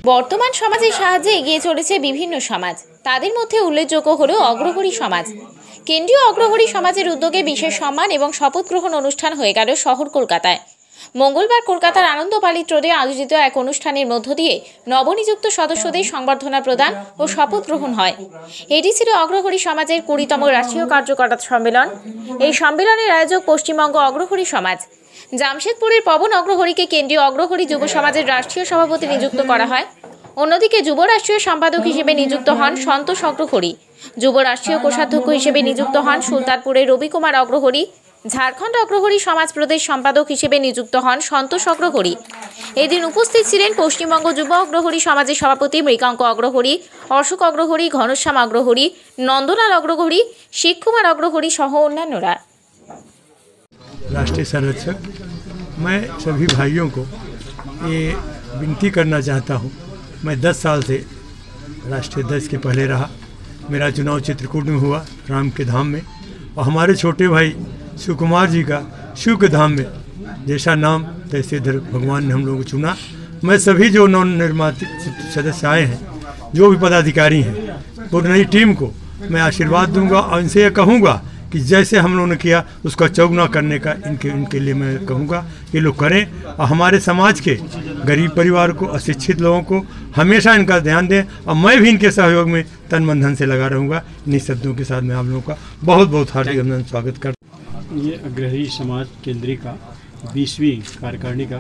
বর্তমান সমাজের সাহায্যে এগিয়ে চলেছে বিভিন্ন সমাজ। তাদের মধ্যে উল্লেখযোগ্য হলো অগ্রহরী সমাজ। কেন্দ্রীয় অগ্রহরী সমাজের উদ্যোগে বিশেষ সম্মান এবং শপথ গ্রহণ অনুষ্ঠান হয়ে গেল শহর কলকাতায়। মঙ্গলবার কলকাতার আনন্দপালিত রোডে আয়োজিত এক অনুষ্ঠানের মধ্য দিয়ে নবনিযুক্ত সদস্যদের সংবর্ধনা প্রদান ও শপথ গ্রহণ হয়। এটি ছিল অগ্রহরী সমাজের 20তম রাষ্ট্রীয় কার্যকর্তা সম্মেলন। এই সম্মেলনের আয়োজক পশ্চিমবঙ্গ অগ্রহরী সমাজ। জামশেদপুরের পবন অগ্রহরীকে কেন্দ্রীয় অগ্রহরী যুব সমাজের রাষ্ট্রীয় সভাপতি নিযুক্ত করা হয়। অন্যদিকে যুব রাষ্ট্রীয় সম্পাদক হিসেবে নিযুক্ত হন সন্তোষ অগ্রহরী। যুব রাষ্ট্রীয় কোষাধ্যক্ষ হিসেবে নিযুক্ত হন সুলতানপুরের রবি কুমার অগ্রহরী। ঝাড়খণ্ড অগ্রহরী সমাজ প্রদেশ সম্পাদক হিসেবে নিযুক্ত হন সন্তোষ অগ্রহরী। এদিন উপস্থিত ছিলেন পশ্চিমবঙ্গ যুব অগ্রহরী সমাজের সভাপতি মৃগাঙ্ক অগ্রহরী, অশোক অগ্রহরী, ঘনশ্যাম অগ্রহরী, নন্দলাল অগ্রহরী, শিবকুমার অগ্রহরী সহ অন্যান্যরা। राष्ट्रीय संरक्षक, मैं सभी भाइयों को ये विनती करना चाहता हूँ। मैं 10 साल से राष्ट्रीय ध्वज के पहले रहा। मेरा चुनाव चित्रकूट में हुआ, राम के धाम में, और हमारे छोटे भाई शिव कुमार जी का शिव के धाम में। जैसा नाम तैसे इधर भगवान ने हम लोगों को चुना। मैं सभी जो नवनिर्वाचित सदस्य आए हैं, जो भी पदाधिकारी हैं, पूरी नई टीम को मैं आशीर्वाद दूंगा और इनसे यह कहूँगा कि जैसे हम लोगों ने किया उसका चौगुना करने का इनके लिए मैं कहूँगा ये लोग करें, और हमारे समाज के गरीब परिवार को, अशिक्षित लोगों को हमेशा इनका ध्यान दें। और मैं भी इनके सहयोग में तन मन धन से लगा रहूँगा। इन्हीं शब्दों के साथ मैं आप लोगों का बहुत बहुत हार्दिक अभिनंदन स्वागत करता हूँ। ये अग्रहरी समाज केंद्रीय का 20वीं कार्यकारिणी का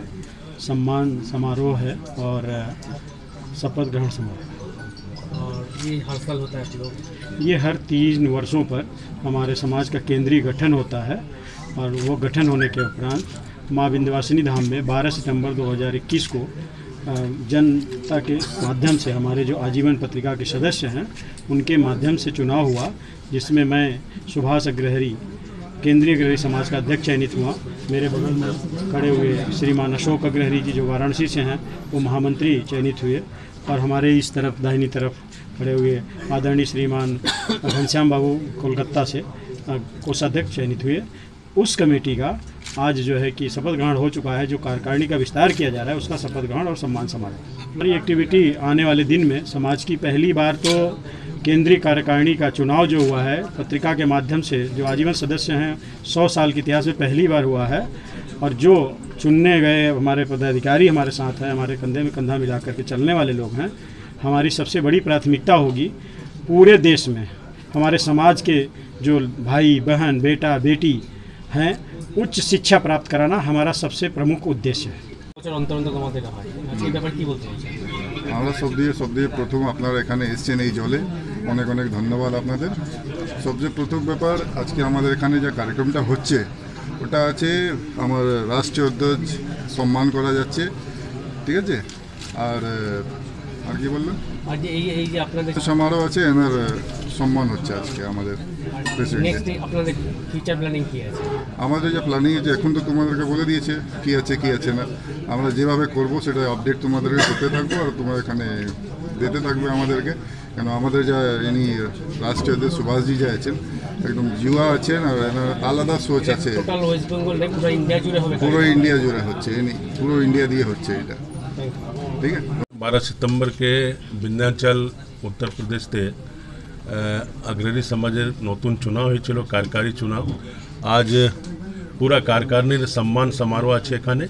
सम्मान समारोह है और शपथ ग्रहण समारोह। और ये हर साल होता है आप लोग? ये हर 3 वर्षों पर हमारे समाज का केंद्रीय गठन होता है, और वो गठन होने के उपरांत माँ विंध्यवासिनी धाम में 12 सितंबर 2021 को जनता के माध्यम से हमारे जो आजीवन पत्रिका के सदस्य हैं उनके माध्यम से चुनाव हुआ, जिसमें मैं सुभाष अग्रहरी केंद्रीय अग्रहरी समाज का अध्यक्ष चयनित हुआ। मेरे बगल में खड़े हुए श्रीमान अशोक अग्रहरी जी जो वाराणसी से हैं वो महामंत्री चयनित हुए, और हमारे इस तरफ दाहिनी तरफ खड़े हुए आदरणीय श्रीमान घनश्याम बाबू कोलकाता से कोषाध्यक्ष चयनित हुए। उस कमेटी का आज जो है कि शपथ ग्रहण हो चुका है। जो कार्यकारिणी का विस्तार किया जा रहा है उसका शपथ ग्रहण और सम्मान समारोह। हमारी एक्टिविटी आने वाले दिन में समाज की पहली बार तो केंद्रीय कार्यकारिणी का चुनाव जो हुआ है पत्रिका के माध्यम से, जो आजीवन सदस्य हैं 100 साल के इतिहास में पहली बार हुआ है। और जो चुनने गए हमारे पदाधिकारी हमारे साथ हैं, हमारे कंधे में कंधा मिला करके चलने वाले लोग हैं। हमारी सबसे बड़ी प्राथमिकता होगी पूरे देश में हमारे समाज के जो भाई बहन बेटा बेटी हैं उच्च शिक्षा प्राप्त कराना हमारा सबसे प्रमुख उद्देश्य है। আমরা সব দিয়ে প্রথম আপনারা এখানে এসছেন এই জলে, অনেক অনেক ধন্যবাদ আপনাদের। সবচেয়ে প্রথম ব্যাপার, আজকে আমাদের এখানে যে কার্যক্রমটা হচ্ছে ওটা আছে আমার রাষ্ট্রীয় ধ্বজ সম্মান করা যাচ্ছে, ঠিক আছে। আর কি বললেন, আর যে এই যে আপনাদের সমারোহ আছে এনার সম্মান হচ্ছে আজকে আমাদের নেক্সট আপনাদের ফিউচার প্ল্যানিং কি আছে? আমাদের যে প্ল্যানিং আছে এখন তো তোমাদেরকে বলে দিয়েছে কি আছে না। আমরা যেভাবে করব সেটা আপডেট তোমাদেরকে করতে থাকবো, আর তোমরা এখানে দিতে থাকবে আমাদেরকে। কেন আমাদের যা ইনি রাষ্ট্রীয় সুভাষজি যা আছেন একদম যুবা আছেন, আর এনার আলাদা সোচ আছে। টোটাল ওয়েস্ট বেঙ্গল পুরো ইন্ডিয়া জুড়ে হবে? পুরো ইন্ডিয়া জুড়ে হচ্ছে, পুরো ইন্ডিয়া দিয়ে হচ্ছে এটা, ঠিক আছে। 12 सितंबर के विंध्याचल उत्तर प्रदेश से अग्रहरी समाजेर नतून चुनाव हয়েছিল कार्यकारी चुनाव। आज पूरा कार्यकारिणीर सम्मान समारोह आछे एखाने,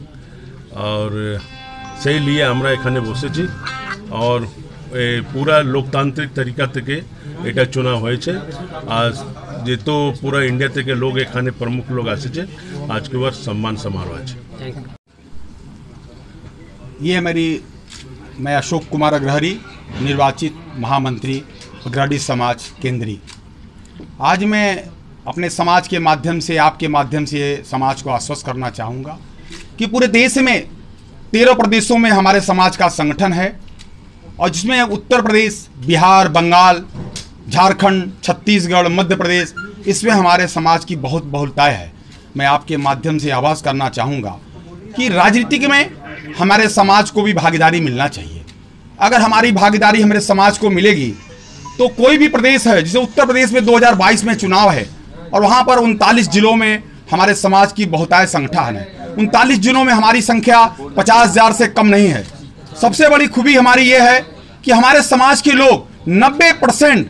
और सेई लिए आमरा एखाने बसेছি, और पूरा लोकतांत्रिक तरीका থেকে এটা चुनाव হয়েছে। आज যেহেতু पूरा इंडिया থেকে लोग एखाने प्रमुख लोग आसेছে, आज के बाद सम्मान समारोह আছে। मैं अशोक कुमार अग्रहरी, निर्वाचित महामंत्री अग्रहरी समाज केंद्रीय। आज मैं अपने समाज के माध्यम से, आपके माध्यम से समाज को आश्वस्त करना चाहूँगा कि पूरे देश में 13 प्रदेशों में हमारे समाज का संगठन है, और जिसमें उत्तर प्रदेश, बिहार, बंगाल, झारखंड, छत्तीसगढ़, मध्य प्रदेश, इसमें हमारे समाज की बहुत बहुलताएँ है। मैं आपके माध्यम से आवाज़ करना चाहूँगा कि राजनीतिक में हमारे समाज को भी भागीदारी मिलना चाहिए। अगर हमारी भागीदारी हमारे समाज को मिलेगी तो कोई भी प्रदेश है, जैसे उत्तर प्रदेश में 2022 में चुनाव है और वहाँ पर 39 जिलों में हमारे समाज की बहुतायत संगठन है। 39 जिलों में हमारी संख्या 50,000 से कम नहीं है। सबसे बड़ी खूबी हमारी ये है कि हमारे समाज के लोग 90%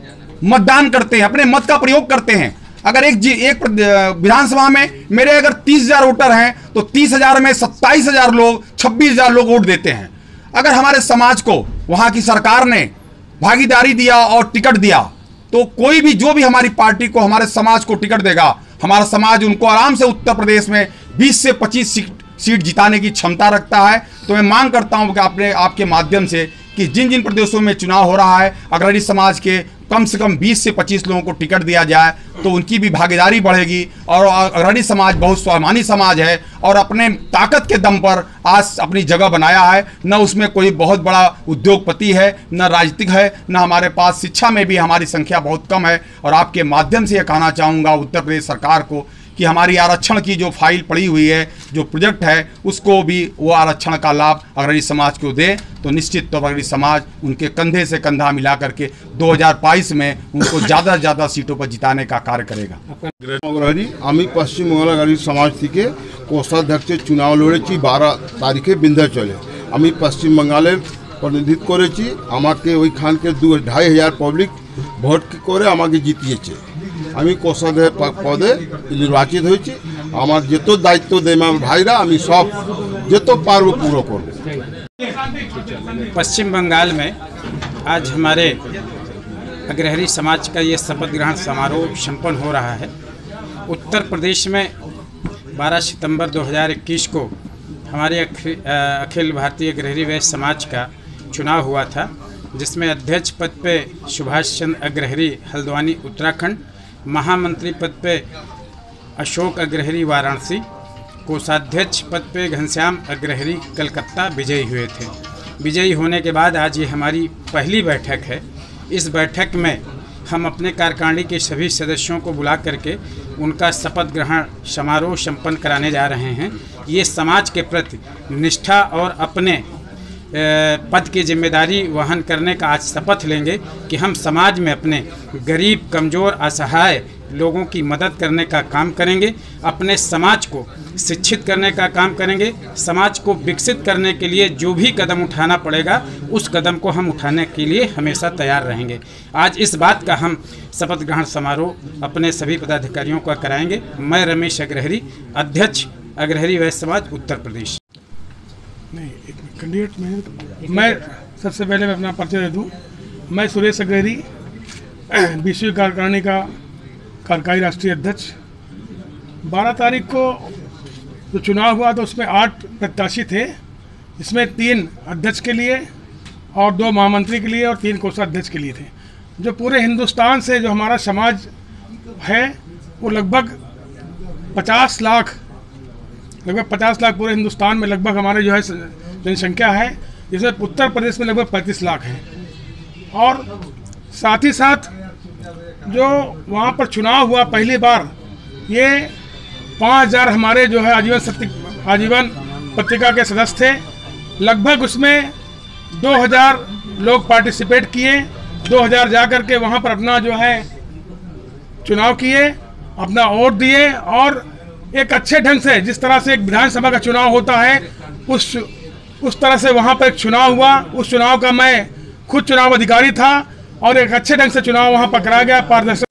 मतदान करते हैं, अपने मत का प्रयोग करते हैं। अगर एक विधानसभा में मेरे अगर 30,000 वोटर हैं तो 30,000 में 27,000 लोग, 26,000 लोग वोट देते हैं। अगर हमारे समाज को वहाँ की सरकार ने भागीदारी दिया और टिकट दिया तो कोई भी जो भी हमारी पार्टी को, हमारे समाज को टिकट देगा, हमारा समाज उनको आराम से उत्तर प्रदेश में 20 से 25 सीट जिताने की क्षमता रखता है। तो मैं मांग करता हूं कि आपके माध्यम से कि जिन जिन प्रदेशों में चुनाव हो रहा है, अग्रणी समाज के कम से कम 20 से 25 लोगों को टिकट दिया जाए तो उनकी भी भागीदारी बढ़ेगी। और अग्रणी समाज बहुत स्वाभिमानी समाज है और अपने ताकत के दम पर आज अपनी जगह बनाया है। न उसमें कोई बहुत बड़ा उद्योगपति है, न राजनीतिक है, न हमारे पास शिक्षा में भी हमारी संख्या बहुत कम है। और आपके माध्यम से यह कहना चाहूँगा उत्तर प्रदेश सरकार को कि हमारी आरक्षण की जो फाइल पड़ी हुई है, जो प्रोजेक्ट है, उसको भी वो आरक्षण का लाभ अग्रणी समाज को दे तो निश्चित तौर पर अग्रणी समाज उनके कंधे से कंधा मिला करके 2022 में उनको ज़्यादा से ज़्यादा सीटों पर जिताने का कार्य करेगा। अग्रणी आमी पश्चिम बंगाल अग्रणी समाज থেকে কোষাধ্যক্ষের চুনাव লড়েছি 12 তারিখে বিন্ধ্যাচলে। আমি পশ্চিম বাংলার প্রতিনিধিত্ব করেছি। আমাকে ওইখানকে 2,500 পাবলিক ভোট করে আমাকে জিতিয়েছে। আমি কোষাধ্যক্ষ পদে নির্বাচিত হয়েছি। আমার যত দায়িত্ব দেয় আমার ভাইরা, আমি সব যত পারব পুরো করব। पश्चिम बंगाल में आज हमारे अग्रहरी समाज का ये शपथ ग्रहण समारोह संपन्न हो रहा है। उत्तर प्रदेश में 12 सितंबर 2021 को हमारे अखिल भारतीय अग्रहरी वैश्य समाज का चुनाव हुआ था, जिसमें अध्यक्ष पद पे सुभाष चंद्र अग्रहरी हल्द्वानी उत्तराखंड, महामंत्री पद पे अशोक अग्रहरी वाराणसी, कोषाध्यक्ष पद पे घनश्याम अग्रहरी कलकत्ता विजयी हुए थे। विजयी होने के बाद आज ये हमारी पहली बैठक है। इस बैठक में हम अपने कार्यकारिणी के सभी सदस्यों को बुला करके उनका शपथ ग्रहण समारोह संपन्न कराने जा रहे हैं। ये समाज के प्रति निष्ठा और अपने पद की जिम्मेदारी वहन करने का आज शपथ लेंगे कि हम समाज में अपने गरीब, कमज़ोर, असहाय लोगों की मदद करने का काम करेंगे, अपने समाज को शिक्षित करने का काम करेंगे, समाज को विकसित करने के लिए जो भी कदम उठाना पड़ेगा उस कदम को हम उठाने के लिए हमेशा तैयार रहेंगे। आज इस बात का हम शपथ ग्रहण समारोह अपने सभी पदाधिकारियों का कराएंगे। मैं रमेश अग्रहरी, अध्यक्ष अग्रहरी वैश्य समाज उत्तर प्रदेश। नहीं, एक कैंडिडेट मैं सबसे पहले मैं अपना परिचय दे दूँ। मैं सुरेश अग्रहरी, 20वीं कार्यकारिणी का कार्यकारी राष्ट्रीय अध्यक्ष। 12 तारीख को जो चुनाव हुआ तो उसमें 8 प्रत्याशी थे, जिसमें 3 अध्यक्ष के लिए और 2 महामंत्री के लिए और 3 कोषाध्यक्ष के लिए थे। जो पूरे हिंदुस्तान से जो हमारा समाज है वो लगभग 50 लाख पूरे हिंदुस्तान में लगभग हमारे जो है जनसंख्या है, जिसमें उत्तर प्रदेश में लगभग 35 लाख है। और साथ ही साथ जो वहाँ पर चुनाव हुआ पहली बार, ये 5,000 हमारे जो है आजीवन पत्रिका के सदस्य थे। लगभग उसमें 2,000 लोग पार्टिसिपेट किए। 2,000 जा कर के वहाँ पर अपना जो है चुनाव किए, अपना वोट दिए और एक अच्छे ढंग से, जिस तरह से एक विधानसभा का चुनाव होता है उस तरह से वहाँ पर एक चुनाव हुआ। उस चुनाव का मैं खुद चुनाव अधिकारी था और एक अच्छे ढंग से चुनाव वहाँ पर कराया गया, पारदर्शी।